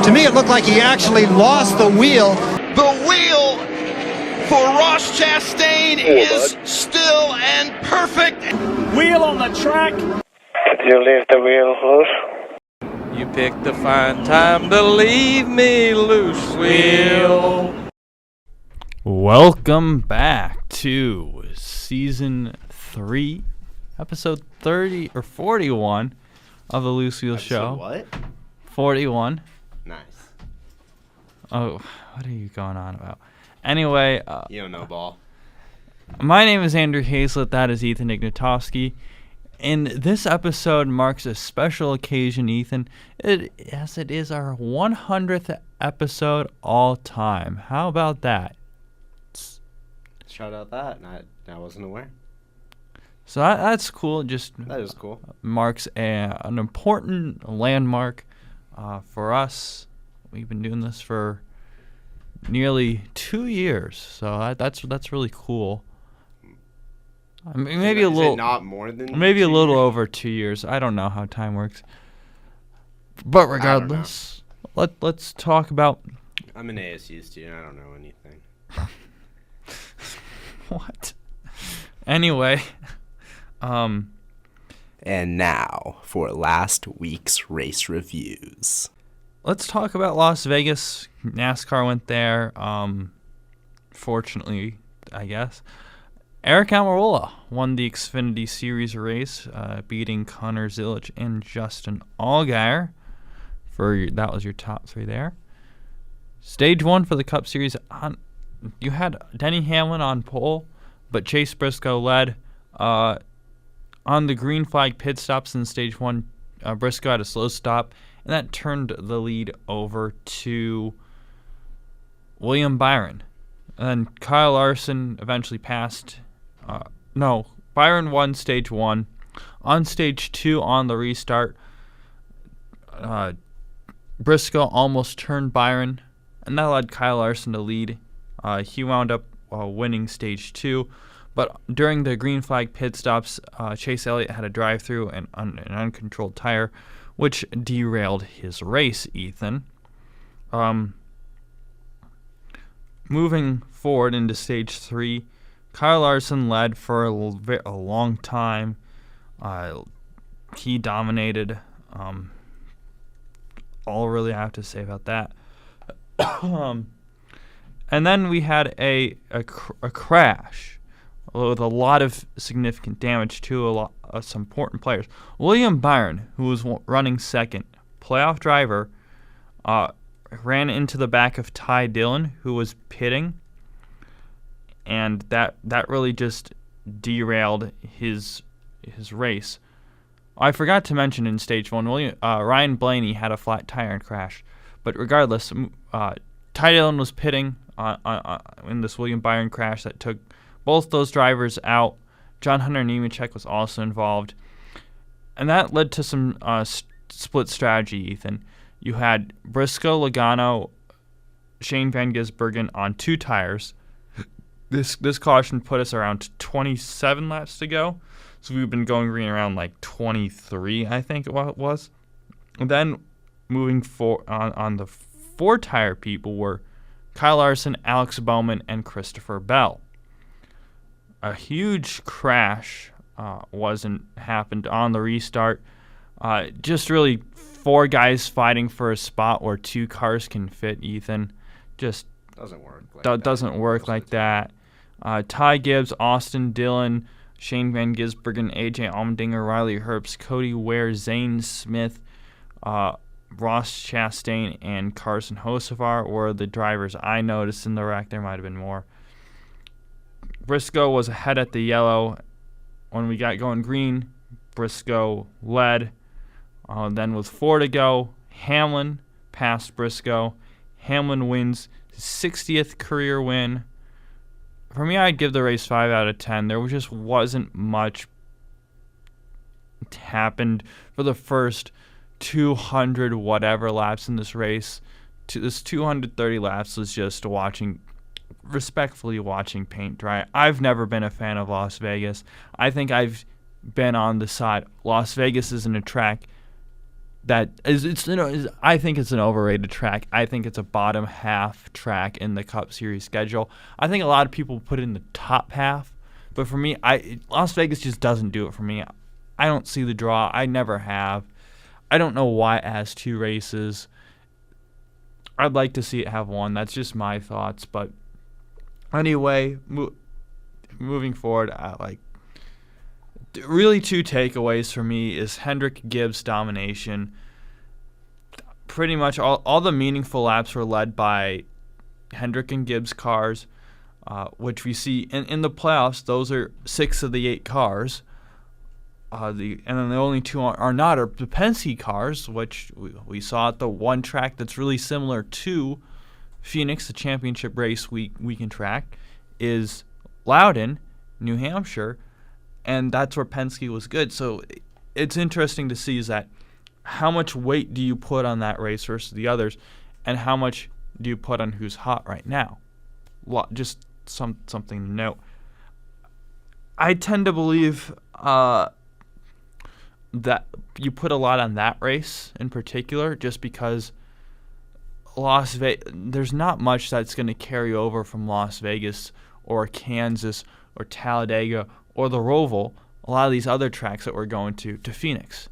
To me, it looked like he actually lost the wheel. The wheel for Ross Chastain is still and perfect. Wheel on the track. Did you leave the wheel loose? You picked the fine time to leave me loose, wheel. Welcome back to Season 3, Episode 30 or 41 of the Loose Wheel Show. What? 41. Nice. Oh, what are you going on about? Anyway, You don't know ball. my name is Andrew Hazlett. That is Ethan Ignatowski. And this episode marks a special occasion, Ethan. It is our 100th episode all time. How about that? Shout out that. I wasn't aware. So that's cool. That is cool. Marks an important landmark for us. We've been doing this for nearly 2 years, so that's really cool. I mean, maybe a little, not more than maybe a 2 little years? over 2 years. I don't know how time works, but regardless, let's talk about I'm an ASU student. I don't know anything. what. Anyway, And now for last week's race reviews. let's talk about Las Vegas. NASCAR went there. Fortunately, I guess. Eric Almirola won the Xfinity Series race, beating Connor Zilisch and Justin Allgaier. That was your top three there. Stage 1 for the Cup Series. You had Denny Hamlin on pole, but Chase Briscoe led. On the green flag pit stops in Stage 1, Briscoe had a slow stop, and that turned the lead over to William Byron. And then Kyle Larson eventually passed. Byron won Stage 1. On Stage 2, on the restart, Briscoe almost turned Byron, and that led Kyle Larson to lead. He wound up winning Stage 2. But during the green flag pit stops, Chase Elliott had a drive-through and an uncontrolled tire, which derailed his race, Ethan. Moving forward into Stage 3, Kyle Larson led for a long time. He dominated. All I really have to say about that. And then we had a crash with a lot of significant damage to some important players. William Byron, who was running second, playoff driver, ran into the back of Ty Dillon, who was pitting, and that really just derailed his race. I forgot to mention in Stage 1, Ryan Blaney had a flat tire and crashed. But regardless, Ty Dillon was pitting in this William Byron crash that took both those drivers out. John Hunter Nemechek was also involved. And that led to some split strategy, Ethan. You had Briscoe, Logano, Shane Van Gisbergen on 2 tires. This caution put us around 27 laps to go. So we've been going green around like 23, I think it was. And then moving on the 4-tire people were Kyle Larson, Alex Bowman, and Christopher Bell. A huge crash happened on the restart. Just really 4 guys fighting for a spot where 2 cars can fit, Ethan. Just Doesn't work. doesn't work like that. Ty Gibbs, Austin Dillon, Shane Van Gisbergen, AJ Allmendinger, Riley Herbst, Cody Ware, Zane Smith, Ross Chastain, and Carson Hocevar were the drivers I noticed in the wreck. There might have been more. Briscoe was ahead at the yellow. When we got going green, Briscoe led. Then with 4 to go, Hamlin passed Briscoe. Hamlin wins his 60th career win. For me, I'd give the race 5 out of 10. There just wasn't much happened for the first 200 whatever laps in this race. This 230 laps was just respectfully watching paint dry. I've never been a fan of Las Vegas. I think I've been on the side. Las Vegas isn't a track that I think it's an overrated track. I think it's a bottom half track in the Cup Series schedule. I think a lot of people put it in the top half, but for me, Las Vegas just doesn't do it for me. I don't see the draw. I never have. I don't know why it has 2 races. I'd like to see it have 1. That's just my thoughts. But anyway, moving forward, really 2 takeaways for me is Hendrick Gibbs domination. Pretty much all the meaningful laps were led by Hendrick and Gibbs cars, which we see in the playoffs. Those are 6 of the 8 cars. And then the only 2 are not the Penske cars, which we saw at the one track that's really similar to Phoenix, the championship race weekend track, is Loudon, New Hampshire, and that's where Penske was good. So it's interesting to see is that how much weight do you put on that race versus the others, and how much do you put on who's hot right now? Just something to note. I tend to believe that you put a lot on that race in particular, just because Las Vegas, there's not much that's going to carry over from Las Vegas or Kansas or Talladega or the Roval, a lot of these other tracks that we're going to Phoenix.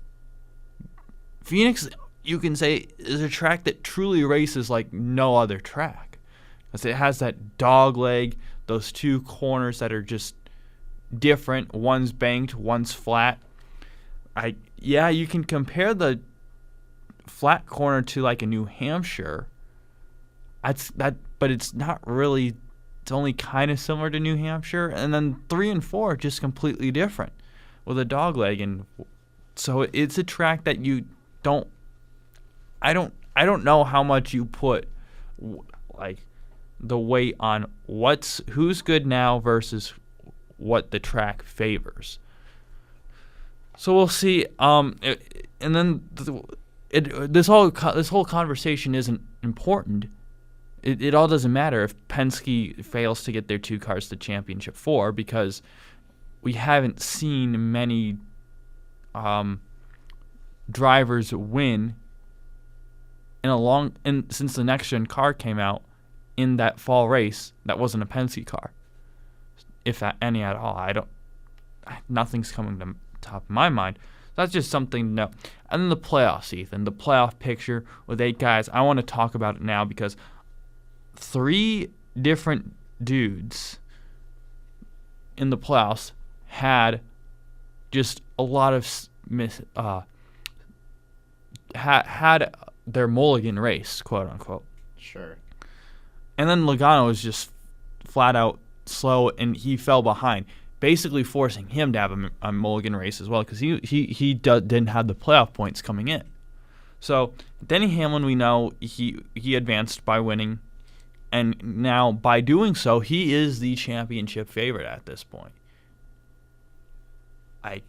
Phoenix, you can say, is a track that truly races like no other track. Because it has that dog leg, those 2 corners that are just different. One's banked, one's flat. You can compare the flat corner to like a New Hampshire. But it's not really. It's only kind of similar to New Hampshire, and then 3 and 4 are just completely different with a dog leg, and so it's a track that you don't. I don't know how much you put like the weight on who's good now versus what the track favors. So we'll see. And then this whole conversation isn't important. It all doesn't matter if Penske fails to get their 2 cars to championship 4, because we haven't seen many drivers win since the next gen car came out in that fall race that wasn't a Penske car, if any at all. Nothing's coming to top of my mind. That's just something to know. And then the playoffs, Ethan, the playoff picture with 8 guys. I want to talk about it now because 3 different dudes in the playoffs had just a lot of had their mulligan race, quote unquote. Sure. And then Logano was just flat out slow, and he fell behind, basically forcing him to have a mulligan race as well, because he didn't have the playoff points coming in. So Denny Hamlin, we know he advanced by winning, and now by doing so, he is the championship favorite at this point. I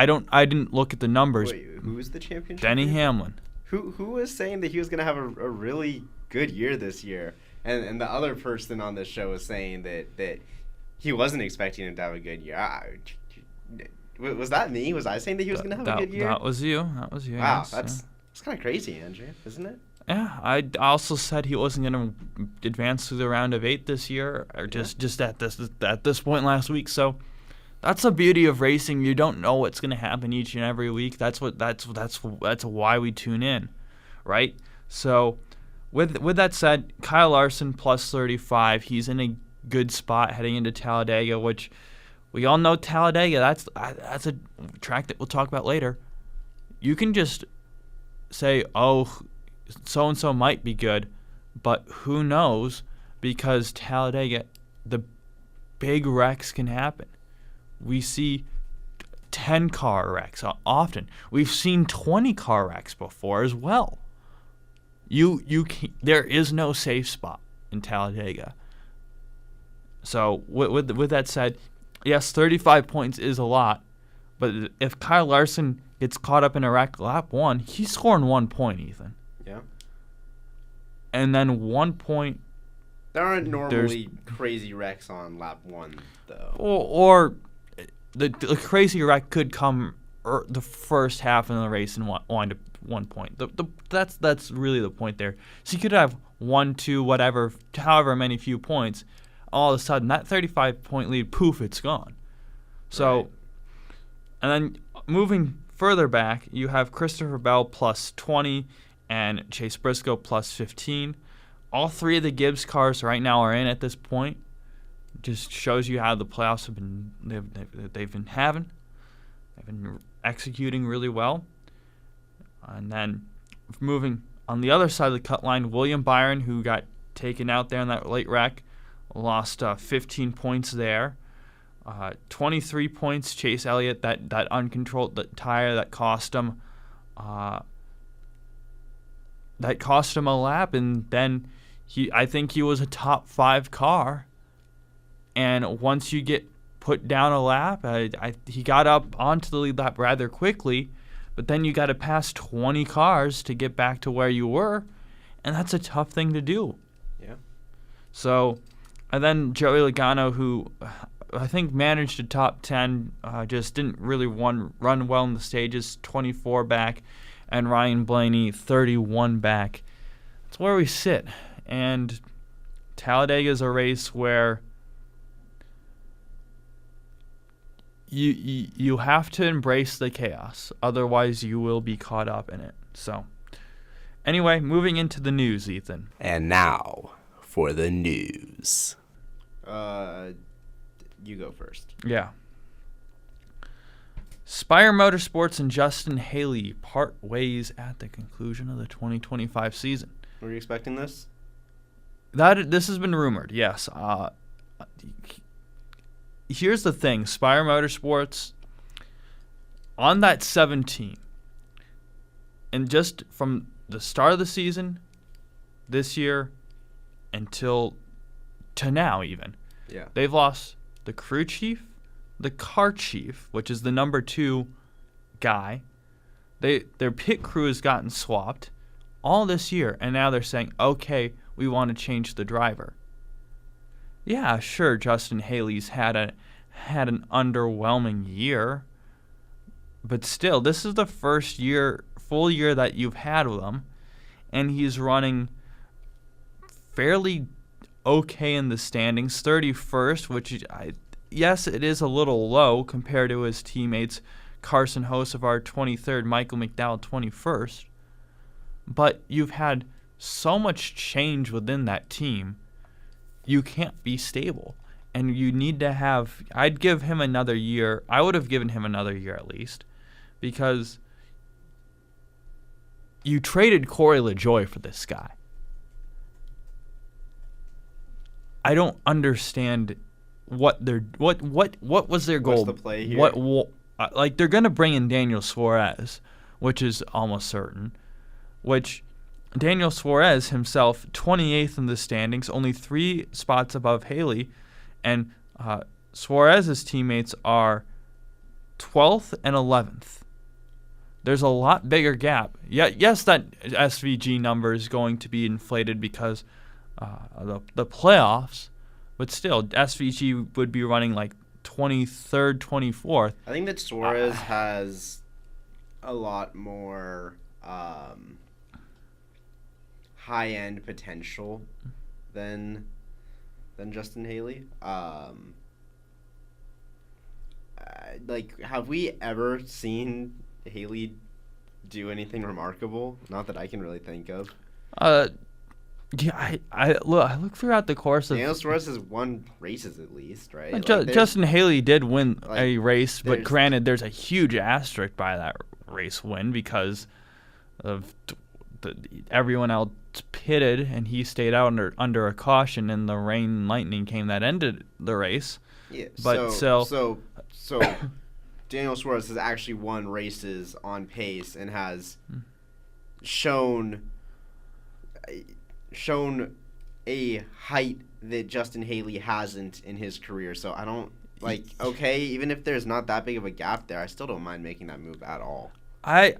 didn't look at the numbers. Wait, who's the championship? Denny Hamlin. Who was saying that he was gonna have a really good year this year, and the other person on this show was saying that he wasn't expecting him to have a good year. Was that me? Was I saying that he was gonna have a good year? That was you. Wow, yes, that's kind of crazy, Andrew, isn't it? Yeah, I also said he wasn't going to advance through the round of 8 this year, or just at this point last week. So that's the beauty of racing. You don't know what's going to happen each and every week. That's why we tune in, right? So with that said, Kyle Larson plus 35. He's in a good spot heading into Talladega, which we all know Talladega. That's a track that we'll talk about later. You can just say, oh, so-and-so might be good, but who knows, because Talladega, the big wrecks can happen. We see 10-car wrecks often. We've seen 20-car wrecks before as well. There is no safe spot in Talladega. So with that said, yes, 35 points is a lot, but if Kyle Larson gets caught up in a wreck lap 1, he's scoring 1 point, Ethan. Yeah. And then 1 point. There aren't normally crazy wrecks on lap 1, though. Or the crazy wreck could come the first half of the race and wind up 1 point. That's really the point there. So you could have 1, 2, whatever, however many few points. All of a sudden, that 35-point lead, poof, it's gone. So, Right. And then moving further back, you have Christopher Bell plus 20 and Chase Briscoe plus 15. All three of the Gibbs cars right now are in at this point. Just shows you how the playoffs have been they've been having. They've been executing really well. And then moving on the other side of the cut line, William Byron, who got taken out there in that late wreck, lost 15 points there. 23 points, Chase Elliott, that uncontrolled tire that cost him a lap, and then I think he was a top 5 car. And once you get put down a lap, he got up onto the lead lap rather quickly, but then you got to pass 20 cars to get back to where you were, and that's a tough thing to do. Yeah. So, and then Joey Logano, who I think managed a top 10, just didn't really run well in the stages, 24 back, and Ryan Blaney, 31 back. That's where we sit. And Talladega is a race where you have to embrace the chaos, otherwise you will be caught up in it. So, anyway, moving into the news, Ethan. And now for the news. You go first. Yeah. Spire Motorsports and Justin Haley part ways at the conclusion of the 2025 season. Were you expecting this? This has been rumored, yes. Here's the thing. Spire Motorsports, on that 17, and just from the start of the season, this year, to now even, Yeah. they've lost the crew chief, the car chief, which is the number 2 guy. Their pit crew has gotten swapped all this year, and now they're saying, okay, we want to change the driver. Yeah, sure, Justin Haley's had an underwhelming year, but still, this is the first full year that you've had with him, and he's running fairly okay in the standings, 31st, which yes, it is a little low compared to his teammates Carson Hocevar 23rd, Michael McDowell 21st. But you've had so much change within that team, you can't be stable. And you need to have, I'd give him another year. I would have given him another year at least, because you traded Corey LaJoie for this guy. I don't understand what was their goal? What's the play here? Like, they're gonna bring in Daniel Suarez, which is almost certain. Which Daniel Suarez himself, 28th in the standings, only 3 spots above Haley, and Suarez's teammates are 12th and 11th. There's a lot bigger gap. Yes, that SVG number is going to be inflated because the playoffs, but still, SVG would be running like 23rd, 24th. I think that Suarez has a lot more high-end potential than Justin Haley. Like, have we ever seen Haley do anything remarkable? Not that I can really think of. Yeah, I look throughout the course of Daniel Suarez has won races at least, right? Justin Haley did win a race, but there's- granted, there's a huge asterisk by that race win because of everyone else pitted and he stayed out under a caution, and the rain and lightning came that ended the race. Yeah, But so Daniel Suarez has actually won races on pace and has shown a height that Justin Haley hasn't in his career. So I don't even if there's not that big of a gap there, I still don't mind making that move at all. I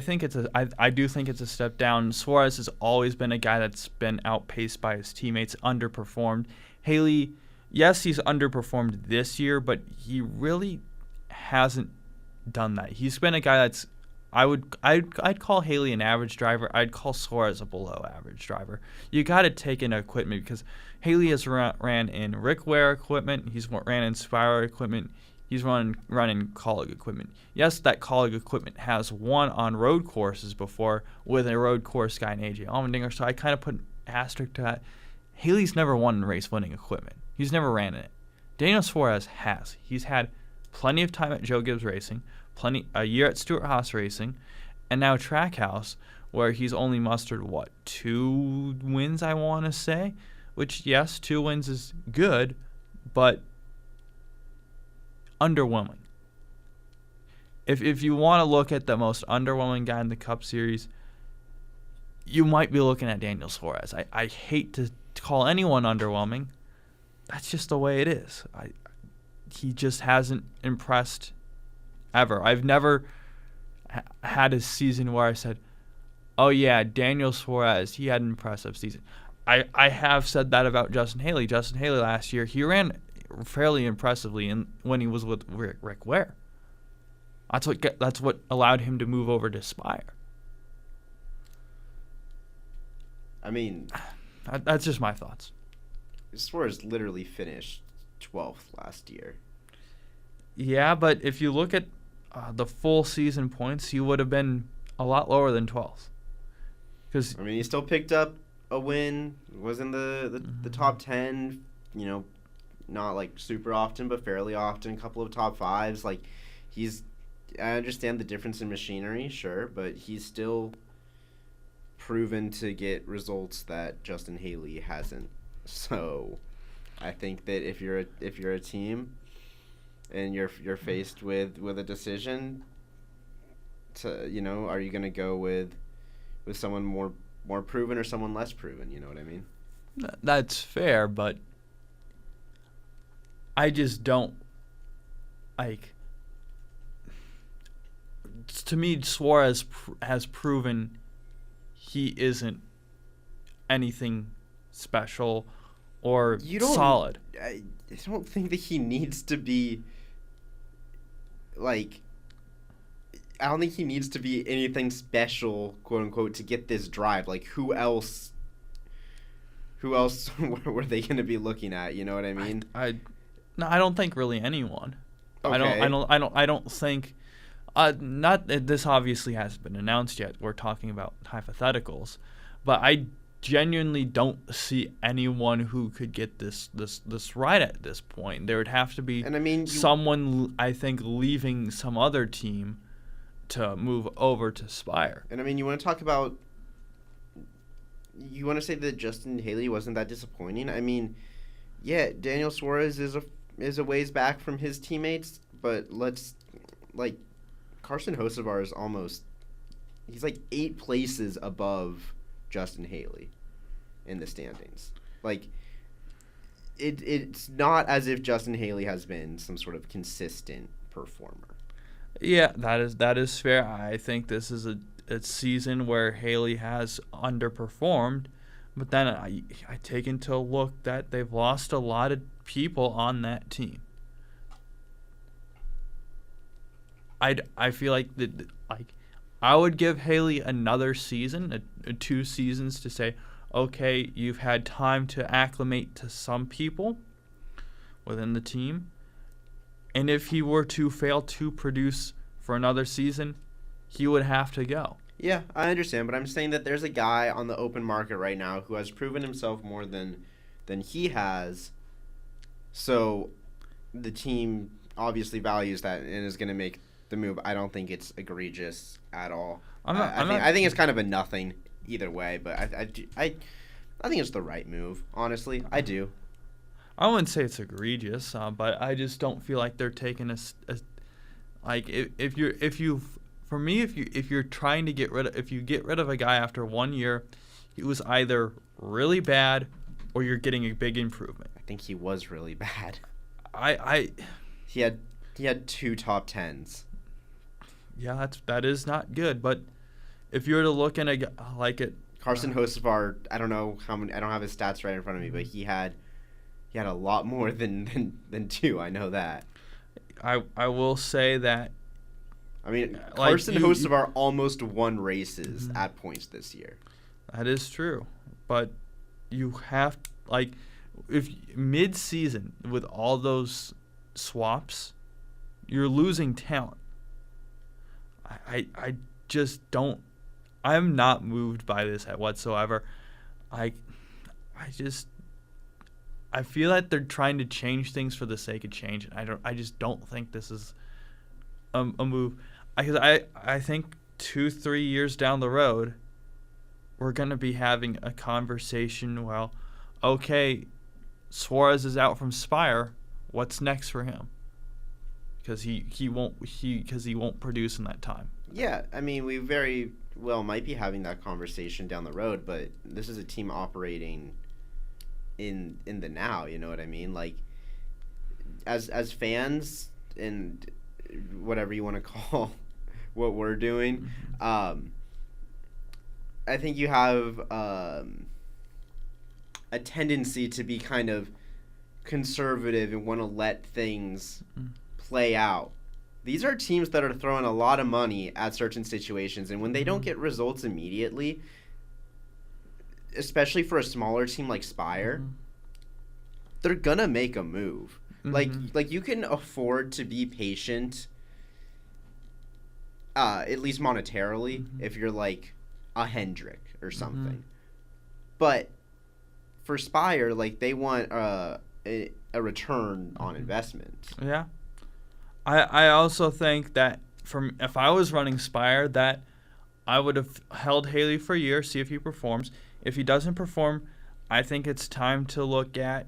think I do think it's a step down. Suarez has always been a guy that's been outpaced by his teammates, underperformed. Haley, yes, he's underperformed this year, but he really hasn't done that. He's been a guy that's I'd call Haley an average driver. I'd call Suarez a below average driver. You got to take in equipment because Haley has ran in Rick Ware equipment. He's ran in Spire equipment. He's running Colleague equipment. Yes, that Colleague equipment has won on road courses before with a road course guy in AJ Allmendinger, so I kind of put an asterisk to that. Haley's never won in race-winning equipment. He's never ran in it. Daniel Suarez has. He's had plenty of time at Joe Gibbs Racing, a year at Stewart Haas Racing, and now Trackhouse, where he's only mustered, 2 wins, I want to say? Which, yes, 2 wins is good, but underwhelming. If you want to look at the most underwhelming guy in the Cup Series, you might be looking at Daniel Suarez. I hate to call anyone underwhelming. That's just the way it is. He just hasn't impressed ever. I've never had a season where I said, oh yeah, Daniel Suarez, he had an impressive season. I have said that about Justin Haley. Justin Haley last year, he ran fairly impressively when he was with Rick Ware. That's what allowed him to move over to Spire. I mean, that's just my thoughts. Suarez literally finished 12th last year. Yeah, but if you look at the full season points, he would have been a lot lower than 12th. Because I mean, he still picked up a win. Was in the top 10. You know, not like super often, but fairly often. A couple of top 5s. Like, I understand the difference in machinery, sure, but he's still proven to get results that Justin Haley hasn't. So, I think that if you're a team and you're faced with a decision, to are you going to go with someone more proven or someone less proven? You know what I mean? That's fair, but I just don't like. To me, Suarez has proven he isn't anything special or solid. I don't think that he needs to be like. I don't think he needs to be anything special, quote unquote, to get this drive. Like, who else were they going to be looking at? You know what I mean? I don't think really anyone. Okay. I don't think. Not this obviously hasn't been announced yet. We're talking about hypotheticals, but I genuinely don't see anyone who could get this right at this point. There would have to be someone, I think, leaving some other team to move over to Spire. And I mean, you want to say that Justin Haley wasn't that disappointing? I mean, yeah, Daniel Suarez is a ways back from his teammates, but Carson Hocevar is he's like 8 places above Justin Haley in the standings. Like, it's not as if Justin Haley has been some sort of consistent performer. Yeah, that is fair. I think this is a season where Haley has underperformed, but then I take into look that they've lost a lot of people on that team. I feel like I would give Haley another season, 2 seasons, to say, okay, you've had time to acclimate to some people within the team. And if he were to fail to produce for another season, he would have to go. Yeah, I understand, but I'm saying that there's a guy on the open market right now who has proven himself more than he has. So the team obviously values that and is going to make the move. I don't think it's egregious at all. I think it's kind of a nothing either way, but I think it's the right move. Honestly, I do. I wouldn't say it's egregious, but I just don't feel like they're taking if you're trying to get rid of a guy after 1 year, he was either really bad or you're getting a big improvement. I think he was really bad. He had 2 top 10s. Yeah, that is not good. But if you were to look in Carson Hocevar, I don't know how many. I don't have his stats right in front of me, but he had a lot more than 2. I know that. I will say that I mean, Like, Carson you- Hocevar almost won races Mm-hmm. at points this year. That is true, but you have like if mid-season with all those swaps, you're losing talent. I just don't. I'm not moved by this whatsoever. I feel like they're trying to change things for the sake of change, and I just don't think this is a move. Because I think 2-3 years down the road, we're gonna be having a conversation. Well, okay, Suarez is out from Spire. What's next for him? Because he won't produce in that time. Yeah, I mean, we very well might be having that conversation down the road, but this is a team operating in the now. You know what I mean? Like, as fans and whatever you want to call what we're doing, I think you have a tendency to be kind of conservative and want to let things play out. These are teams that are throwing a lot of money at certain situations, and when they don't get results immediately, especially for a smaller team like Spire, they're gonna make a move. Like you can afford to be patient, at least monetarily, if you're like a Hendrick or something. But for Spire, like they want a return on investment. Yeah. I also think that if I was running Spire, that I would have held Haley for a year, see if he performs. If he doesn't perform, I think it's time to look at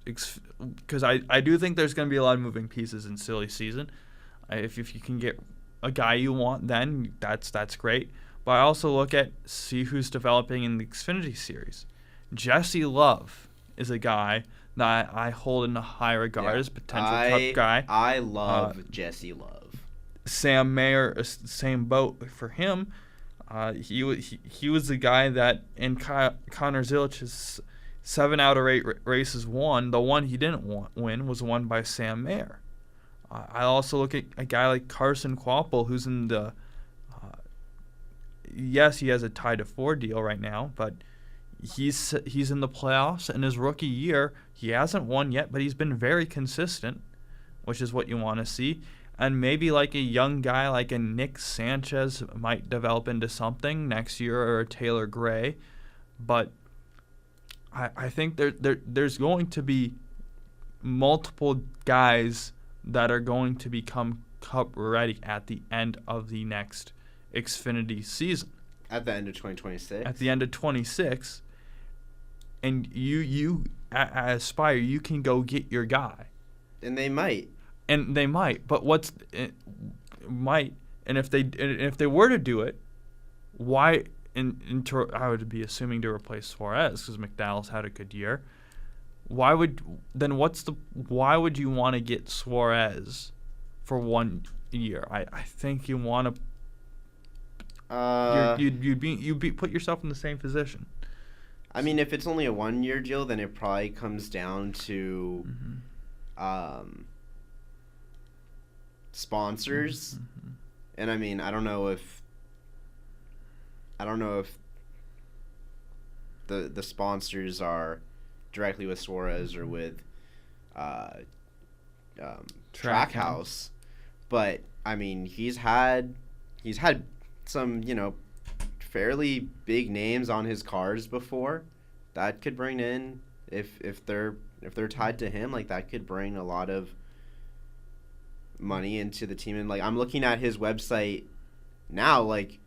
because I do think there's going to be a lot of moving pieces in silly season. If you can get a guy you want, then that's great. But I also look at see who's developing in the Xfinity series. Jesse Love is a guy that I hold in a high regard as potential Cup guy. I love Jesse Love. Sam Mayer, same boat for him. He was the guy that in Connor Zilich's 7 out of 8 races won. The one he didn't win was won by Sam Mayer. I also look at a guy like Carson Kvapil, who's in the yes, he has a tie to 4 deal right now, but he's in the playoffs. In his rookie year, he hasn't won yet, but he's been very consistent, which is what you want to see. And maybe like a young guy like a Nick Sanchez might develop into something next year, or a Taylor Gray. But I think there's going to be multiple guys that are going to become Cup ready at the end of the next Xfinity season. At the end of 2026? At the end of 26. And you as Spire, you can go get your guy. And they might. But if they were to do it, why I would be assuming to replace Suarez because McDowell's had a good year. Why would you want to get Suarez for 1 year? I think you want to you'd put yourself in the same position. I mean, if it's only a 1-year deal, then it probably comes down to sponsors. And I mean, I don't know if the sponsors are directly with Suarez or with Trackhouse, but I mean, he's had some, fairly big names on his cars before. That could bring in, if they're tied to him, like that could bring a lot of money into the team. And like I'm looking at his website now, like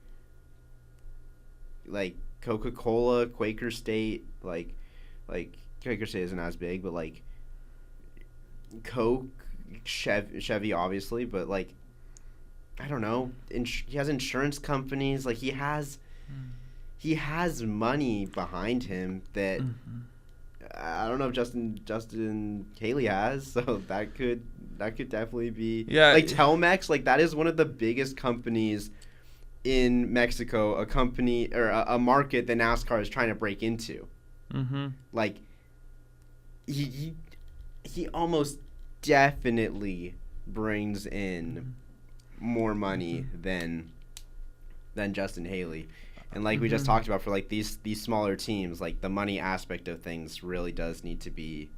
Coca-Cola, Quaker State, like Quaker State isn't as big, but like Coke, Chevy obviously, but like I don't know, he has insurance companies, like he has money behind him that I don't know if Justin Haley has, so that could definitely be like Telmex. Like that is one of the biggest companies in Mexico, a company or a market that NASCAR is trying to break into. Like he almost definitely brings in more money than Justin Haley. And like we just talked about, for like these smaller teams, like the money aspect of things really does need to be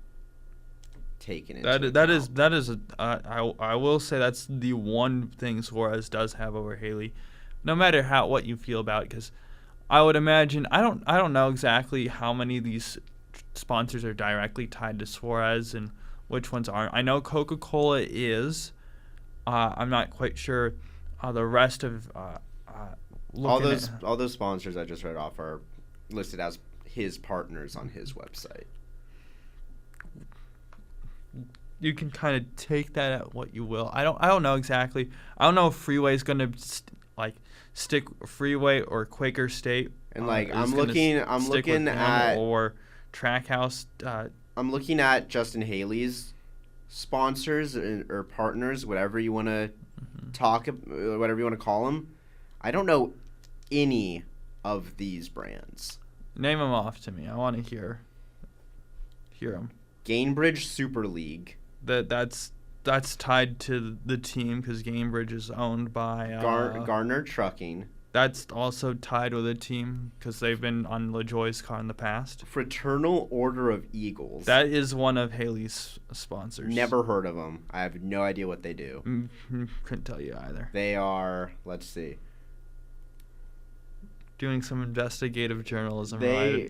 taken into account. That is I will say that's the one thing Suarez does have over Haley, no matter what you feel about it, because I would imagine I don't know exactly how many of these sponsors are directly tied to Suarez and which ones aren't. I know Coca-Cola is. I'm not quite sure the rest of all those sponsors I just read off are listed as his partners on his website. You can kind of take that at what you will. I don't know exactly. I don't know if Freeway is going to stick Freeway or Quaker State. And I'm looking at or Trackhouse. I'm looking at Justin Haley's sponsors or partners, whatever you want to whatever you want to call them. I don't know any of these brands. Name them off to me. I want to hear them. Gainbridge Super League. That's tied to the team because Gainbridge is owned by Garner Trucking. That's also tied with a team because they've been on LaJoie's car in the past. Fraternal Order of Eagles. That is one of Haley's sponsors. Never heard of them. I have no idea what they do. Couldn't tell you either. They are, let's see, doing some investigative journalism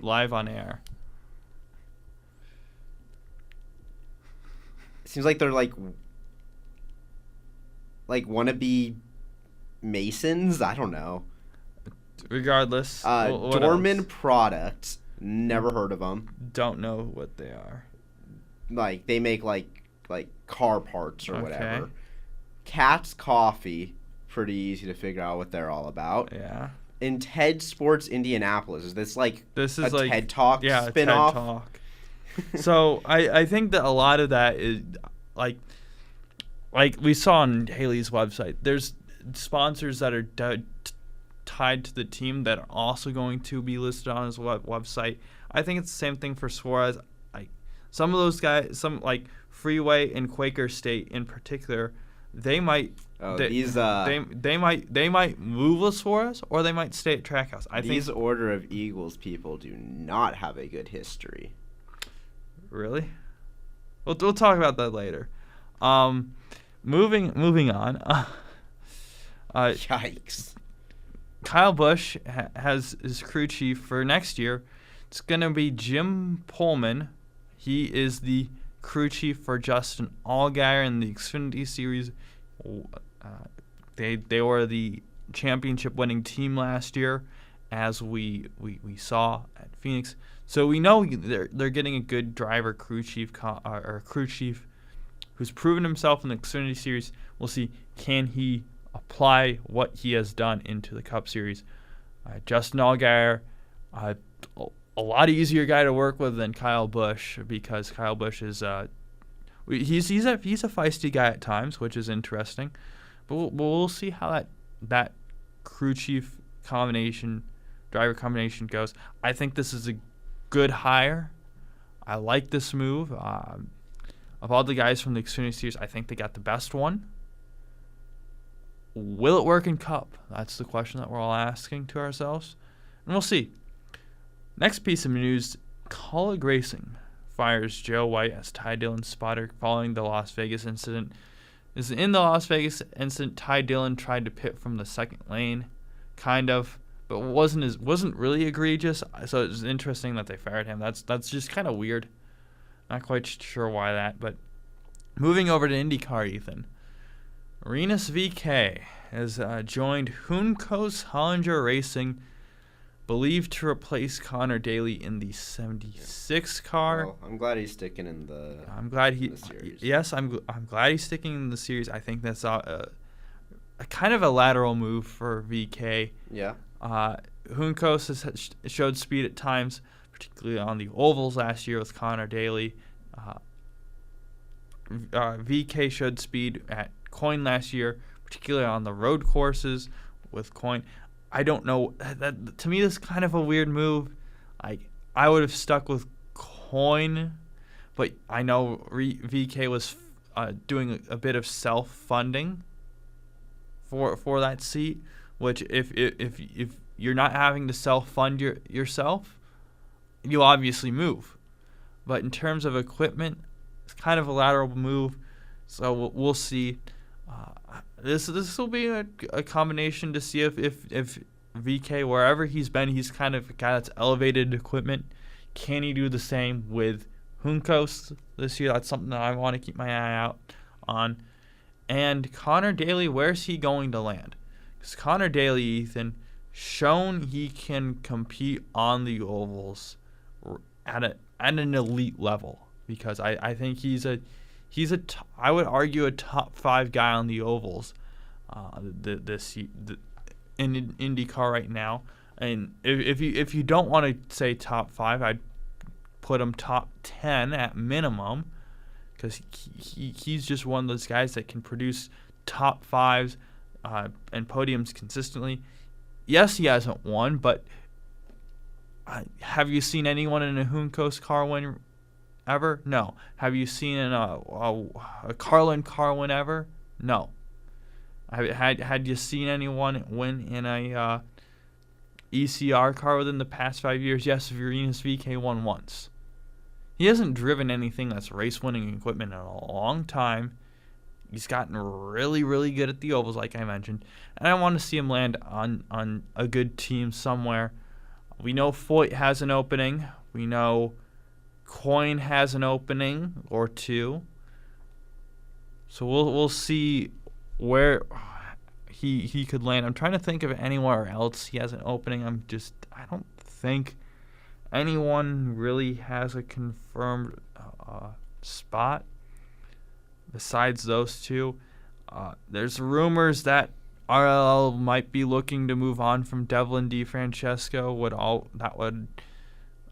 live on air. It seems like they're like wannabe Masons. I don't know. Regardless, Dorman else? Products. Never heard of them. Don't know what they are. Like they make like car parts or whatever. Okay. Cat's Coffee. Pretty easy to figure out what they're all about. Yeah. In TED Sports Indianapolis. Is this like a TED Talk spinoff? TED Talk. So I think that a lot of that is like we saw on Haley's website. There's sponsors that are tied to the team that are also going to be listed on his website. I think it's the same thing for Suarez. Like some of those guys, some like Freeway and Quaker State in particular, they might they might move with Suarez or they might stay at Trackhouse. These Order of Eagles people do not have a good history. Really? We'll talk about that later. Moving on. Yikes. Kyle Busch has his crew chief for next year. It's going to be Jim Pullman. He is the crew chief for Justin Allgaier in the Xfinity Series. They were the championship-winning team last year, as we saw at Phoenix. So we know they're getting a good driver crew chief or crew chief who's proven himself in the Xfinity Series. We'll see, can he apply what he has done into the Cup Series? Justin Allgaier, a lot easier guy to work with than Kyle Busch because Kyle Busch is he's a feisty guy at times, which is interesting. But we'll see how that crew chief driver combination goes. I think this is a good hire. I like this move. Of all the guys from the Xfinity Series, I think they got the best one. Will it work in Cup? That's the question that we're all asking to ourselves. And we'll see. Next piece of news, Colleague Racing fires Joe White as Ty Dillon's spotter following the Las Vegas incident. In the Las Vegas incident, Ty Dillon tried to pit from the second lane, kind of, but wasn't really egregious. So it was interesting that they fired him. That's just kind of weird. Not quite sure why that. But moving over to IndyCar, Ethan. Rinus VeeKay has joined Hunko's Hollinger Racing, believed to replace Connor Daly in the 76 car. Well, I'm glad he's sticking in the. I'm glad the series. Yes, I'm glad he's sticking in the series. I think that's a kind of a lateral move for VeeKay. Yeah. Juncos has showed speed at times, particularly on the ovals last year with Connor Daly. VeeKay showed speed at Coyne last year, particularly on the road courses with Coyne. I don't know. To me, this is kind of a weird move. I would have stuck with Coyne, but I know VeeKay was doing a bit of self-funding for that seat. Which if you're not having to self-fund yourself, you obviously move. But in terms of equipment, it's kind of a lateral move. So we'll see. This will be a combination to see if VeeKay, wherever he's been, he's kind of a guy that's elevated equipment. Can he do the same with Juncos this year? That's something that I want to keep my eye out on. And Connor Daly, where's he going to land? Because Connor Daly, Ethan, shown he can compete on the ovals at an elite level. Because I think I would argue a top 5 guy on the ovals in IndyCar right now. And if you don't want to say top 5, I'd put him top 10 at minimum, because he's just one of those guys that can produce top 5s and podiums consistently. Yes, he hasn't won, but have you seen anyone in a Juncos car win ever? No. Have you seen a Carlin car win ever? No. Had you seen anyone win in a ECR car within the past 5 years? Yes, Rinus VeeKay won once. He hasn't driven anything that's race-winning equipment in a long time. He's gotten really, really good at the ovals, like I mentioned. And I want to see him land on a good team somewhere. We know Foyt has an opening. We know Coyne has an opening or two. So we'll see where he could land. I'm trying to think of anywhere else he has an opening. I don't think anyone really has a confirmed spot besides those two. There's rumors that RLL might be looking to move on from Devlin DeFrancesco. That would,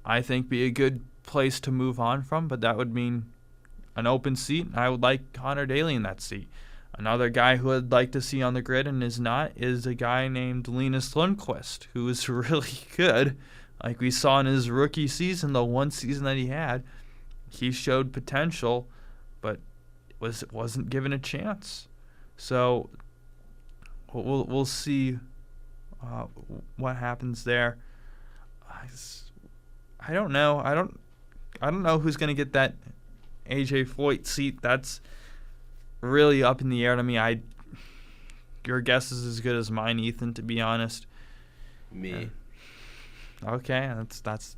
I think, be a good place to move on from, but that would mean an open seat. I would like Connor Daly in that seat. Another guy who I'd like to see on the grid and is not is a guy named Linus Lundqvist, who is really good. Like we saw in his rookie season, the one season that he had, he showed potential, but wasn't given a chance. So we'll see what happens there. I don't know. I don't know who's gonna get that AJ Foyt seat. That's really up in the air to me. Your guess is as good as mine, Ethan, to be honest. Me. Okay, that's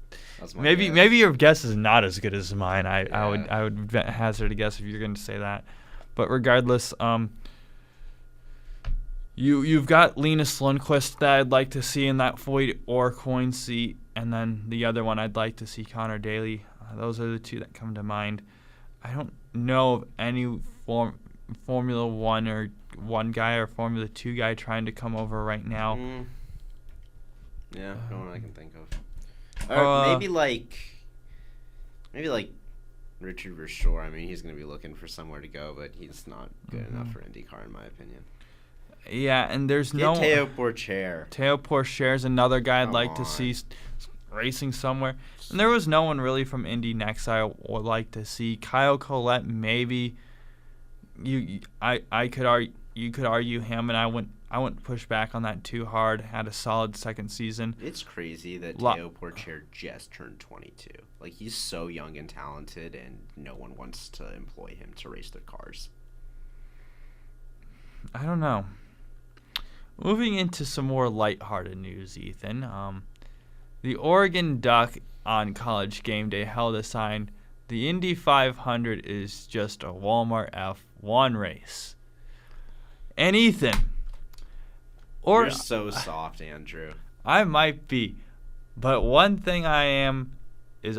my maybe guess. Maybe your guess is not as good as mine. I would hazard a guess if you're going to say that. But regardless, you've got Linus Lundqvist that I'd like to see in that Foyt or Coyne seat, and then the other one I'd like to see Connor Daly. Those are the two that come to mind. I don't know of any Formula 1 or one guy or Formula 2 guy trying to come over right now. Yeah, no one I can think of. Or maybe like Richard Vershaw. I mean, he's going to be looking for somewhere to go, but he's not good enough for IndyCar, in my opinion. Yeah, and there's Get no Teo Pourchaire. Teo Pourchaire is another guy I'd like to see racing somewhere. And there was no one really from Indy next I would like to see. Kyle Collette, maybe. You could argue him, and I wouldn't push back on that too hard. Had a solid second season. It's crazy that Teo Pourchaire just turned 22. Like, he's so young and talented, and no one wants to employ him to race their cars. I don't know. Moving into some more lighthearted news, Ethan. The Oregon Duck on College Game Day held a sign. The Indy 500 is just a Walmart F1 race. And Ethan, You're so soft, Andrew. I might be, but one thing I am is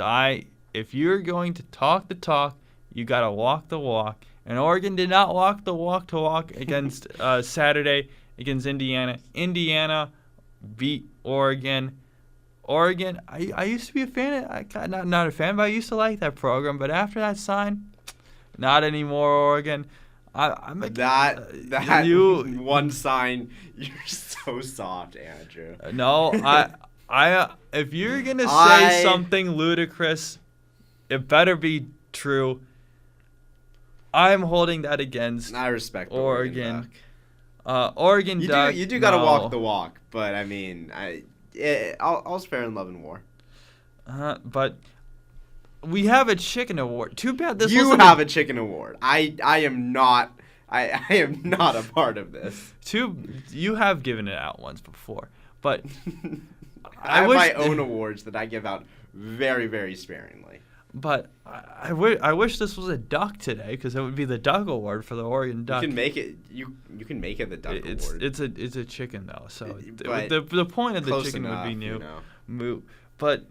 if you're going to talk the talk, you gotta walk the walk. And Oregon did not walk the walk against Saturday against Indiana. Indiana beat Oregon. Oregon, I used to be a fan. Not a fan, but I used to like that program. But after that sign, not anymore, Oregon. That one sign, you're so soft, Andrew. No, I if you're gonna say something ludicrous, it better be true. I'm holding that against I respect Oregon. Oregon Duck. You do gotta no. walk the walk, but I mean, I'll spare in love and war. But we have a chicken award. Too bad this You wasn't have a chicken award. I am not. I am not a part of this. You have given it out once before, but I have my own awards that I give out very, very sparingly. But I wish this was a duck today, because it would be the duck award for the Oregon Duck. You can make it. You can make it the duck award. It's a chicken though, so But the point of the chicken enough, would be you know. moot. But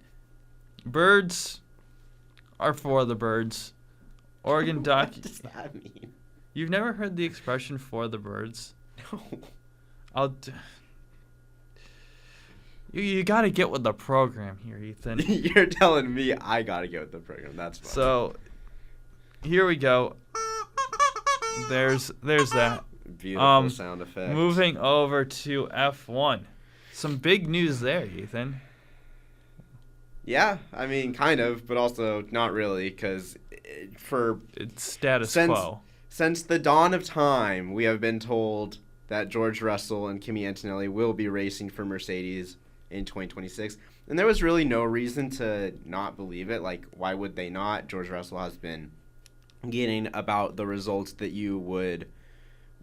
birds are for the birds. Oregon Duck. What does that mean? You've never heard the expression "for the birds"? No. You got to get with the program here, Ethan. You're telling me I gotta get with the program. That's fine. So here we go. There's that. Beautiful sound effect. Moving over to F1. Some big news there, Ethan. Yeah, I mean, kind of, but also not really, because It's status quo. Since the dawn of time, we have been told that George Russell and Kimi Antonelli will be racing for Mercedes in 2026. And there was really no reason to not believe it. Like, why would they not? George Russell has been getting about the results that you would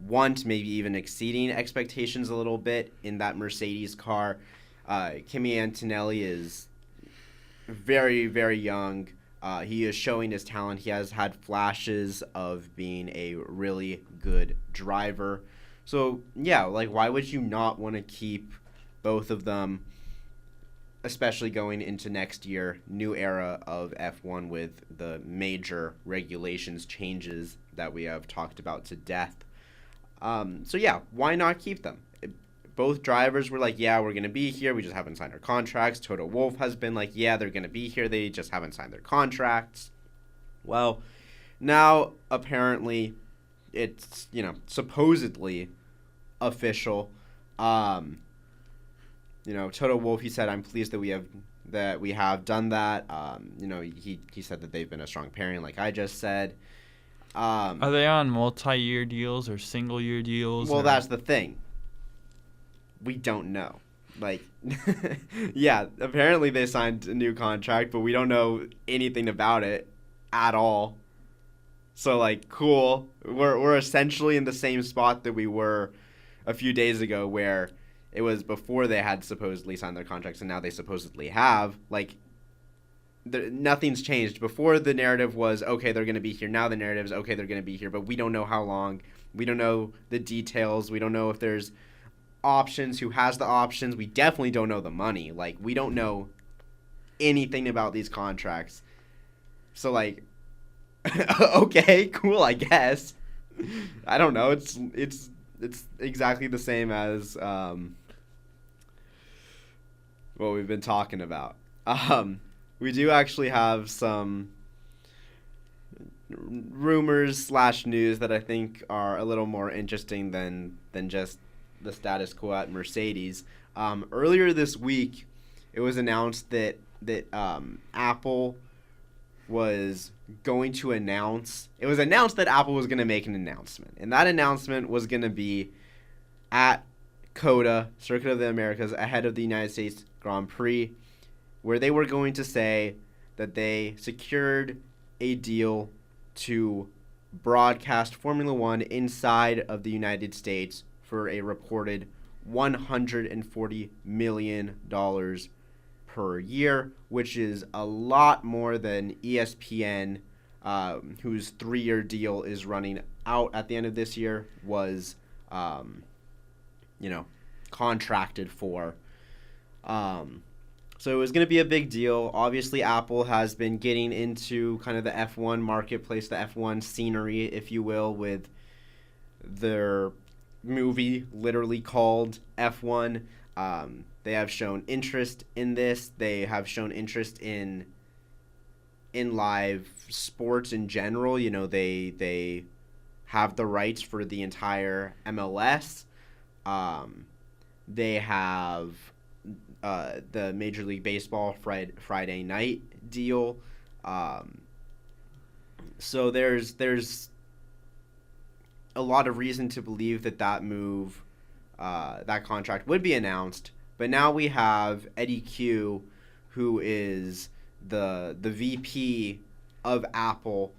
want, maybe even exceeding expectations a little bit in that Mercedes car. Kimi Antonelli is very, very young. He is showing his talent. He has had flashes of being a really good driver. So, yeah, like, why would you not want to keep both of them, especially going into next year, new era of F1 with the major regulations changes that we have talked about to death. So, yeah, why not keep them? Both drivers were like, yeah, we're going to be here. We just haven't signed our contracts. Toto Wolff has been like, yeah, they're going to be here. They just haven't signed their contracts. Well, now apparently it's, supposedly official. Toto Wolff, he said, I'm pleased that we have done that. He said that they've been a strong pairing, like I just said. Are they on multi-year deals or single-year deals? Well, that's the thing. We don't know. Like, yeah, apparently they signed a new contract, but we don't know anything about it at all. So, like, cool. We're essentially in the same spot that we were a few days ago, where it was before they had supposedly signed their contracts, and now they supposedly have. Like, nothing's changed. Before, the narrative was, okay, they're going to be here. Now the narrative is, okay, they're going to be here, but we don't know how long. We don't know the details. We don't know if there's options, who has the options. We definitely don't know the money. Like, we don't know anything about these contracts. So, like, okay, cool, I guess. I don't know. It's exactly the same as what we've been talking about. We do actually have some rumors / news that I think are a little more interesting than just the status quo at Mercedes. Earlier this week, it was announced that Apple was going to announce. It was announced that Apple was going to make an announcement, and that announcement was going to be at COTA, Circuit of the Americas, ahead of the United States Grand Prix, where they were going to say that they secured a deal to broadcast Formula One inside of the United States for a reported $140 million per year, which is a lot more than ESPN, whose 3-year deal is running out at the end of this year, was, contracted for. So it was going to be a big deal. Obviously, Apple has been getting into kind of the F1 marketplace, the F1 scenery, if you will, with their movie literally called F1. They have shown interest in this. They have shown interest in live sports in general. They have the rights for the entire MLS. They have the Major League Baseball Friday night deal. So there's a lot of reason to believe that move, that contract would be announced. But now we have Eddie Q, who is the VP of Apple,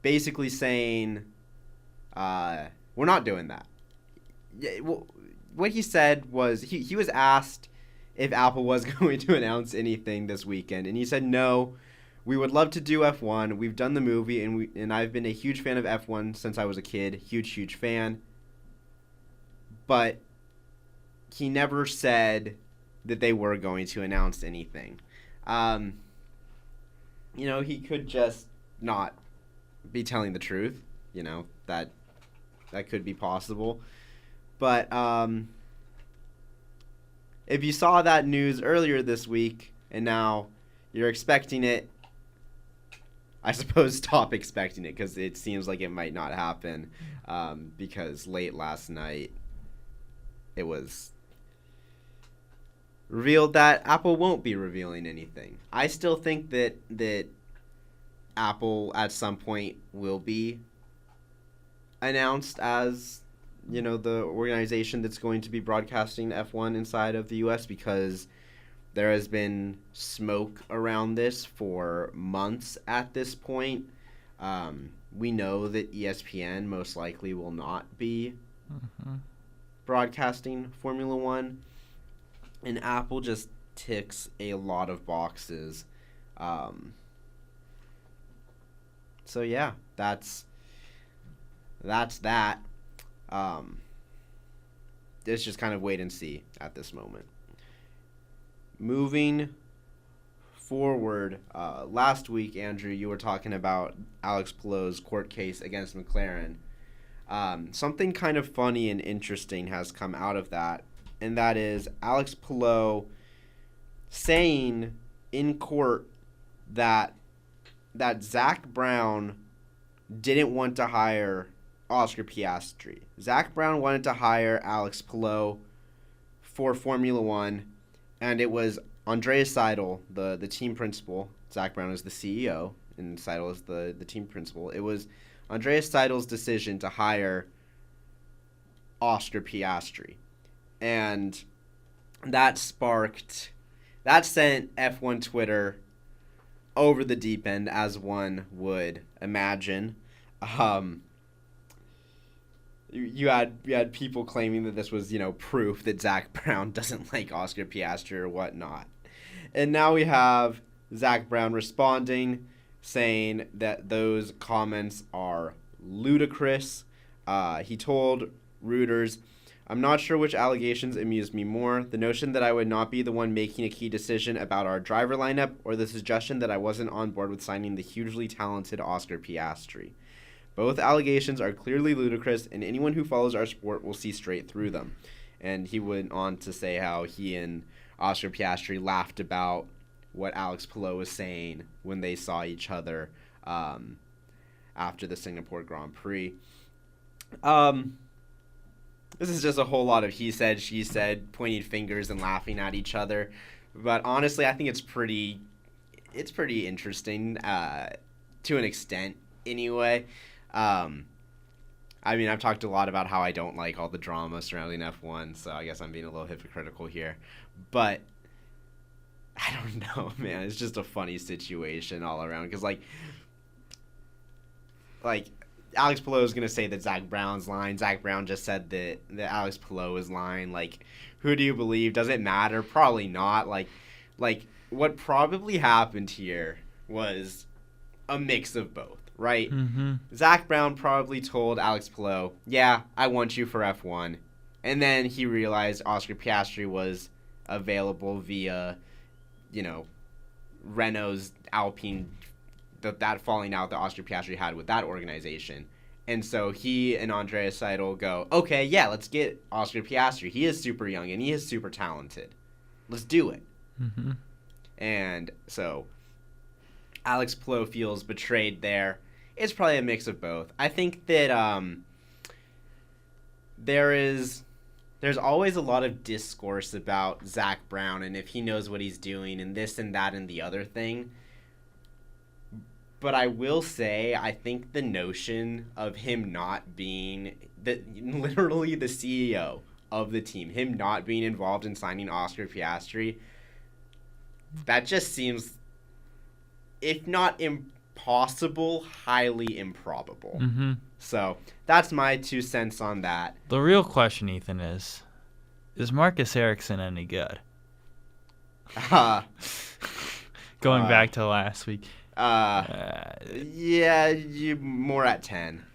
basically saying, we're not doing that. What he said was, he was asked if Apple was going to announce anything this weekend, and he said, no, we would love to do F1. We've done the movie, and I've been a huge fan of F1 since I was a kid. Huge fan. But he never said that they were going to announce anything. He could just not be telling the truth. That could be possible. But if you saw that news earlier this week and now you're expecting it, I suppose stop expecting it, because it seems like it might not happen, because late last night it was revealed that Apple won't be revealing anything. I still think that Apple at some point will be announced as, the organization that's going to be broadcasting F1 inside of the US, because there has been smoke around this for months at this point. We know that ESPN most likely will not be broadcasting Formula One, and Apple just ticks a lot of boxes. So yeah, that's that. It's just kind of wait and see at this moment. Moving forward, last week, Andrew, you were talking about Alex Palou's court case against McLaren. Something kind of funny and interesting has come out of that, and that is Alex Palou saying in court that Zach Brown didn't want to hire Oscar Piastri. Zach Brown wanted to hire Alex Palou for Formula One, and it was Andreas Seidel, the team principal. Zach Brown is the CEO, and Seidel is the team principal. It was Andreas Seidel's decision to hire Oscar Piastri. And that sent F1 Twitter over the deep end, as one would imagine. You had people claiming that this was, proof that Zach Brown doesn't like Oscar Piastri or whatnot. And now we have Zach Brown responding, saying that those comments are ludicrous. He told Reuters, "I'm not sure which allegations amused me more, the notion that I would not be the one making a key decision about our driver lineup, or the suggestion that I wasn't on board with signing the hugely talented Oscar Piastri. Both allegations are clearly ludicrous, and anyone who follows our sport will see straight through them." And he went on to say how he and Oscar Piastri laughed about what Alex Palou was saying when they saw each other after the Singapore Grand Prix. This is just a whole lot of he said, she said, pointing fingers and laughing at each other. But honestly, I think it's pretty interesting to an extent anyway. I've talked a lot about how I don't like all the drama surrounding F1, so I guess I'm being a little hypocritical here. But I don't know, man. It's just a funny situation all around, because like Alex Palou is going to say that Zach Brown's lying. Zach Brown just said that Alex Palou is lying. Like, who do you believe? Does it matter? Probably not. Like what probably happened here was a mix of both, right? Mm-hmm. Zach Brown probably told Alex Palou, yeah, I want you for F1. And then he realized Oscar Piastri was available via, Renault's Alpine, that falling out that Oscar Piastri had with that organization. And so he and Andreas Seidel go, okay, yeah, let's get Oscar Piastri. He is super young and he is super talented. Let's do it. Mm-hmm. And so Alex Palou feels betrayed there. It's probably a mix of both. I think that there's always a lot of discourse about Zach Brown and if he knows what he's doing and this and that and the other thing. But I will say, I think the notion of him not being literally the CEO of the team, him not being involved in signing Oscar Piastri, that just seems, if not impossible, highly improbable. Mm-hmm. So that's my 2 cents on that. The real question, Ethan, is Marcus Ericsson any good? Going back to last week. Yeah, you more at 10.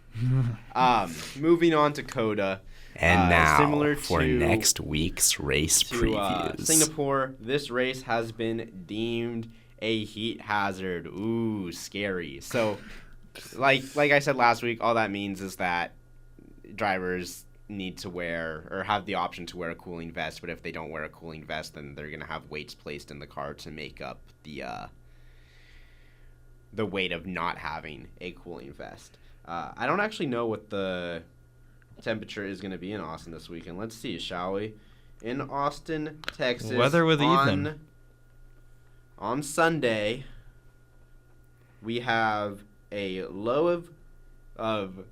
Moving on to Coda. And now, similar for to, next week's race previews. Singapore, this race has been deemed a heat hazard. Ooh, scary. So, like I said last week, all that means is that drivers need to wear or have the option to wear a cooling vest, but if they don't wear a cooling vest, then they're going to have weights placed in the car to make up the weight of not having a cooling vest. I don't actually know what the temperature is going to be in Austin this weekend. Let's see, shall we? In Austin, Texas. Weather with Ethan. On Sunday, we have a low of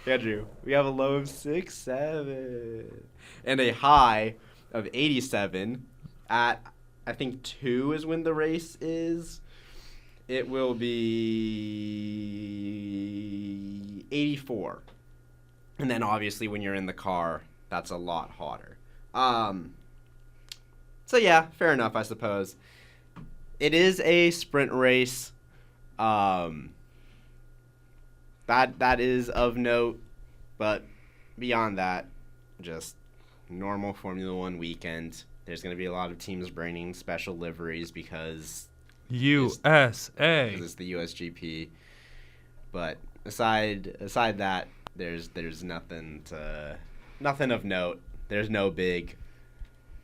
Andrew. We have a low of 67 and a high of 87 at, I think, 2 is when the race is. It will be 84. And then obviously when you're in the car, that's a lot hotter. So yeah, fair enough, I suppose. It is a sprint race. That is of note, but beyond that, just normal Formula One weekend. There's going to be a lot of teams bringing special liveries because USA. it's the USGP. But aside that, there's nothing of note. There's no big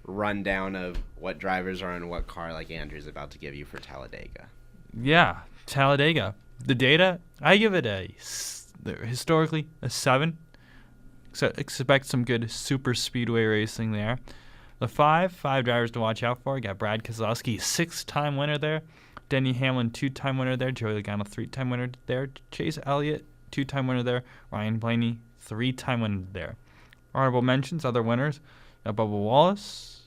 rundown of what drivers are in what car like Andrew's about to give you for Talladega. Yeah, Talladega. The data, I give it historically a 7. Expect some good super speedway racing there. The five drivers to watch out for. You got Brad Keselowski, 6-time winner there. Denny Hamlin, 2-time winner there. Joey Logano, 3-time winner there. Chase Elliott, 2-time winner there. Ryan Blaney, 3-time winner there. Honorable mentions, other winners. Bubba Wallace,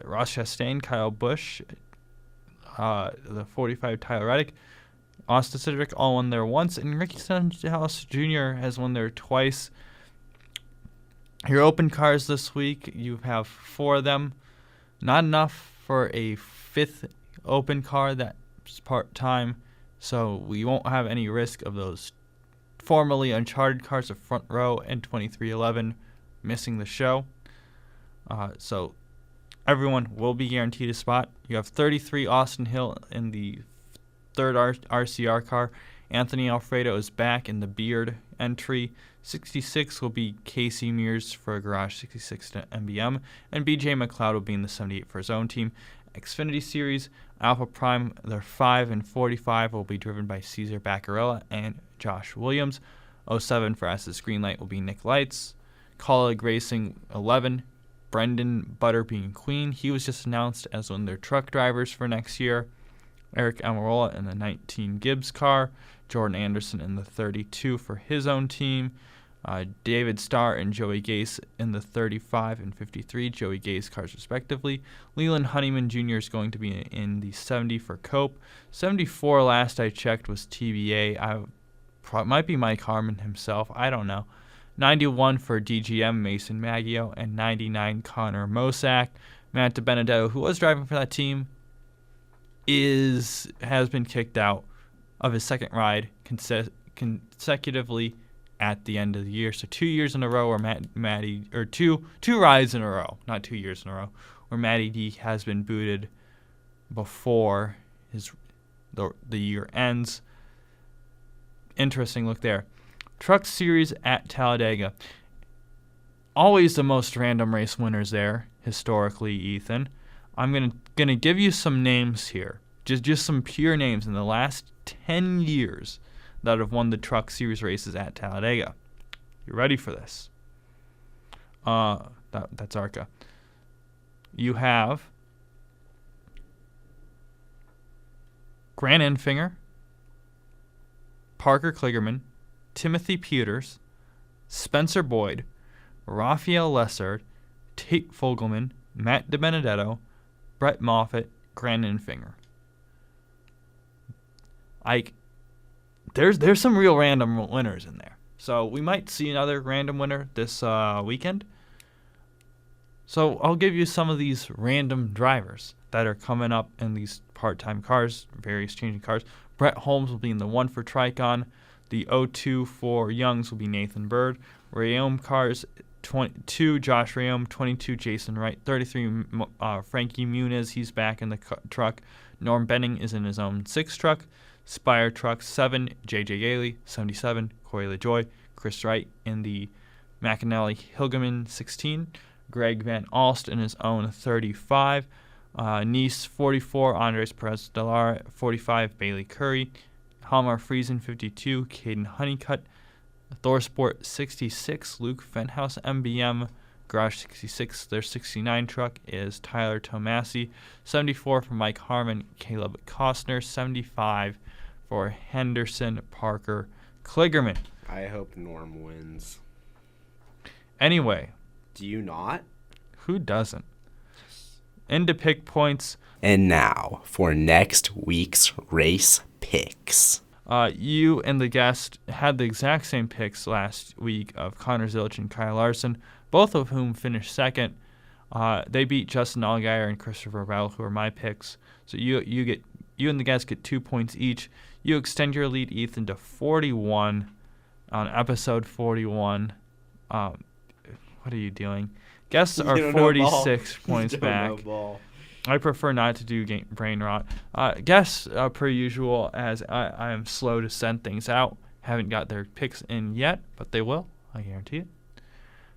Ross Chastain, Kyle Busch, the 45 Tyler Reddick, Austin Cedric all won there once, and Ricky Stenhouse Jr. has won there twice. Your open cars this week, you have 4 of them. Not enough for a 5th open car that's part-time, so we won't have any risk of those formerly uncharted cars of Front Row and 2311 missing the show. So everyone will be guaranteed a spot. You have 33 Austin Hill in the 3rd RCR car. Anthony Alfredo is back in the Beard entry. 66 will be Casey Mears for a Garage 66 to MBM. And BJ McLeod will be in the 78 for his own team. Xfinity Series, Alpha Prime, their 5 and 45 will be driven by Cesar Baccarella and Josh Williams. 07 for S's Greenlight will be Nick Lights. Colleague Racing 11, Brendan Butterbean Queen. He was just announced as one of their truck drivers for next year. Eric Almirola in the 19 Gibbs car. Jordan Anderson in the 32 for his own team. David Starr and Joey Gase in the 35 and 53 Joey Gase cars respectively. Leland Honeyman Jr. is going to be in the 70 for Cope. 74 last I checked was TBA. Might be Mike Harmon himself. I don't know. 91 for DGM Mason Maggio and 99 Connor Mosack. Matt DiBenedetto, who was driving for that team, has been kicked out of his second ride consecutively at the end of the year. So 2 years in a row where two rides in a row, not 2 years in a row, where Matty D has been booted before the year ends. Interesting look there. Truck Series at Talladega. Always the most random race winners there, historically, Ethan. I'm gonna give you some names here. Just some pure names in the last 10 years that have won the Truck Series races at Talladega. You ready for this? That's ARCA. You have Grant Enfinger, Parker Kligerman, Timothy Peters, Spencer Boyd, Raphael Lessard, Tate Fogelman, Matt DiBenedetto, Brett Moffitt, Grant Enfinger. There's some real random winners in there. So we might see another random winner this weekend. So I'll give you some of these random drivers that are coming up in these part-time cars, various changing cars. Brett Holmes will be in the 1 for Tricon. The 02 for Youngs will be Nathan Bird. Rayome cars, 22 Josh Rayome, 22 Jason Wright, 33 Frankie Muniz, he's back in the truck. Norm Benning is in his own 6 truck. Spire truck 7, JJ Gailey, 77, Corey LaJoy, Chris Wright in the McAnally Hilgeman 16. Greg Van Alst in his own 35. Nice 44, Andres Perez Delara 45, Bailey Curry. Halmar Friesen 52, Caden Honeycutt. Thorsport 66, Luke Fenthouse MBM. Garage 66, their 69 truck is Tyler Tomasi. 74 for Mike Harmon, Caleb Costner. 75 for Henderson Parker Kligerman. I hope Norm wins. Anyway. Do you not? Who doesn't? Into pick points. And now for next week's race picks. You and the guest had the exact same picks last week of Connor Zilch and Kyle Larson, both of whom finished second. They beat Justin Allgaier and Christopher Bell, who are my picks. So you and the guest get 2 points each. You extend your lead, Ethan, to 41 on episode 41. What are you doing? Guests are 46 points back. I prefer not to do brain rot. Guests, per usual, as I am slow to send things out. Haven't got their picks in yet, but they will. I guarantee it.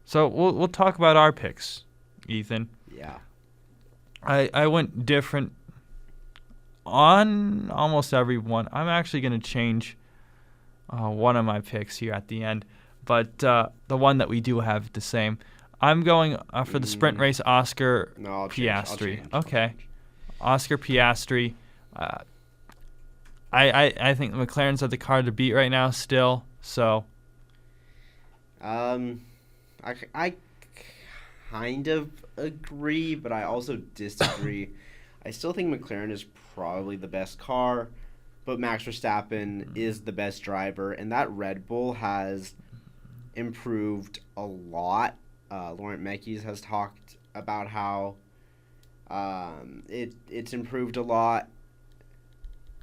So we'll talk about our picks, Ethan. Yeah. I went different on almost every one. I'm actually going to change one of my picks here at the end, but the one that we do have the same. I'm going for the sprint race, Oscar Piastri. Okay. Oscar Piastri. I think the McLarens are the car to beat right now still, so. I kind of agree, but I also disagree. I still think McLaren is probably the best car, but Max Verstappen is the best driver, and that Red Bull has improved a lot. Laurent Mekies has talked about how it's improved a lot,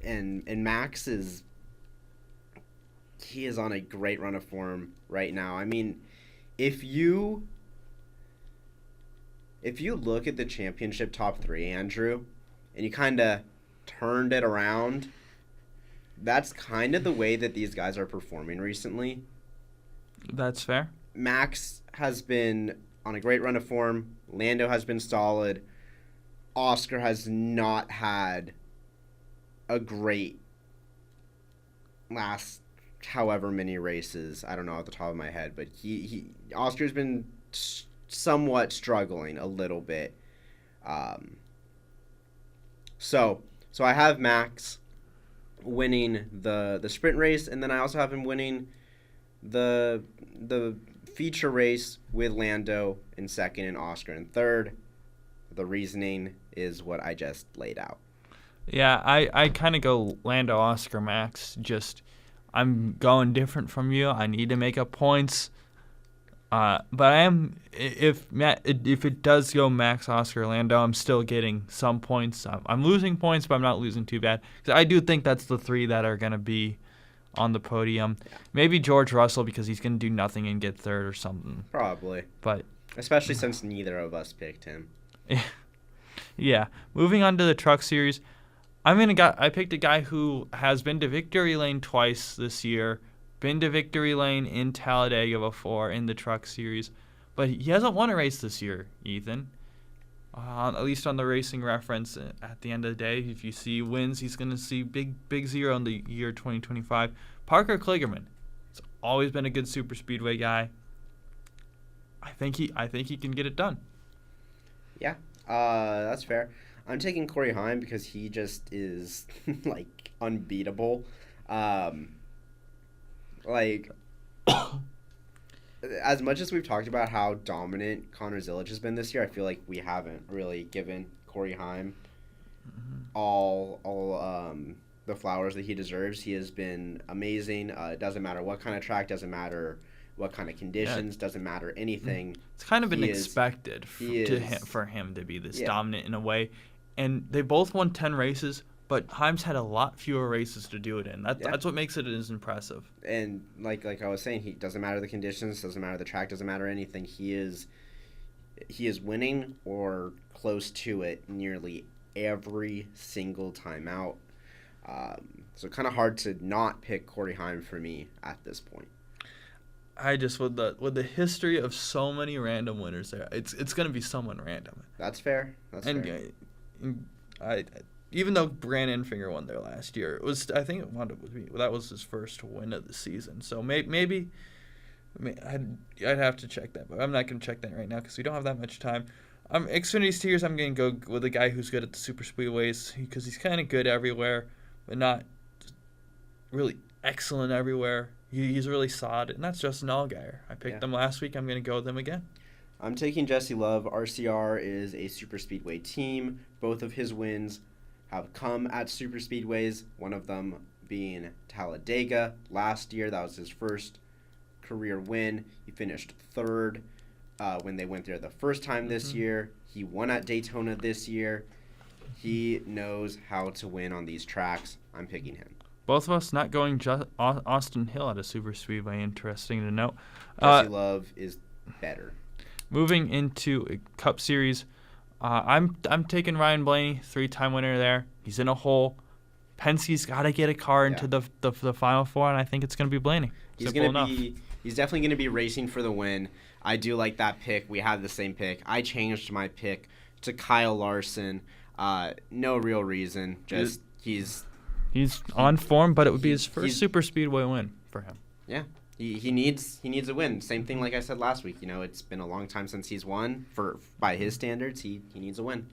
and Max is on a great run of form right now. I mean, if you look at the championship top 3, Andrew, and you kind of turned it around, that's kind of the way that these guys are performing recently. That's fair. Max has been on a great run of form. Lando has been solid. Oscar has not had a great last however many races. I don't know off the top of my head, but Oscar's been somewhat struggling a little bit. So I have Max winning the sprint race, and then I also have him winning the feature race with Lando in second and Oscar in third. The reasoning is what I just laid out. Yeah, I kind of go Lando, Oscar, Max. Just I'm going different from you. I need to make up points. But I am if it does go Max, Oscar, Lando, I'm still getting some points. I'm losing points, but I'm not losing too bad. 'Cause I do think that's the 3 that are gonna be on the podium. Yeah. Maybe George Russell because he's gonna do nothing and get third or something. Probably. But especially since neither of us picked him. Yeah. Moving on to the truck series, I picked a guy who has been to victory lane twice this year. Been to victory lane in Talladega before in the truck series, but he hasn't won a race this year, Ethan. At least on the Racing Reference, at the end of the day, if you see wins, he's going to see big zero in the year 2025. Parker Kligerman. He's always been a good super speedway guy. I think he can get it done. Yeah, that's fair. I'm taking Corey Heim because he just is like unbeatable. Like as much as we've talked about how dominant Connor Zilic has been this year, I feel like we haven't really given Corey Heim all the flowers that he deserves. He has been amazing. It doesn't matter what kind of track, doesn't matter what kind of conditions, doesn't matter anything. It's kind of been expected for him to be this dominant in a way. And they both won 10 races, but Heim's had a lot fewer races to do it in. That's what makes it as impressive. And like I was saying, he doesn't matter the conditions, doesn't matter the track, doesn't matter anything. He is winning or close to it nearly every single time out. So kind of hard to not pick Corey Heim for me at this point. I just with the history of so many random winners there, it's going to be someone random. That's fair. Fair. Even though Brandon Finger won there last year, that was his first win of the season. So maybe I'd have to check that, but I'm not going to check that right now because we don't have that much time. Xfinity Steers, I'm going to go with a guy who's good at the super speedways because he's kind of good everywhere, but not really excellent everywhere. He's really solid, and that's Justin Allgaier. I picked him last week. I'm going to go with him again. I'm taking Jesse Love. RCR is a super speedway team. Both of his wins have come at super speedways, one of them being Talladega last year. That was his first career win. He finished third when they went there the first time this year. He won at Daytona this year. He knows how to win on these tracks. I'm picking him. Both of us not going Austin Hill at a super speedway. Interesting to note. Jesse Love is better. Moving into a Cup Series, I'm taking Ryan Blaney, 3-time winner there. He's in a hole. Penske's got to get a car into the Final Four, and I think it's going to be Blaney. He's definitely going to be racing for the win. I do like that pick. We had the same pick. I changed my pick to Kyle Larson. No real reason. Just he's on form, but it would be his first super speedway win for him. Yeah. He needs a win. Same thing like I said last week. It's been a long time since he's won. By his standards, he needs a win.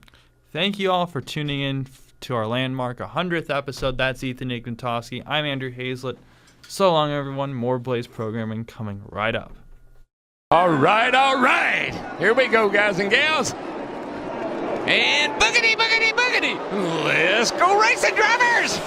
Thank you all for tuning in to our landmark 100th episode. That's Ethan Ignatowski. I'm Andrew Hazlett. So long, everyone. More Blaze programming coming right up. All right. Here we go, guys and gals. And boogity, boogity, boogity. Let's go racing, drivers!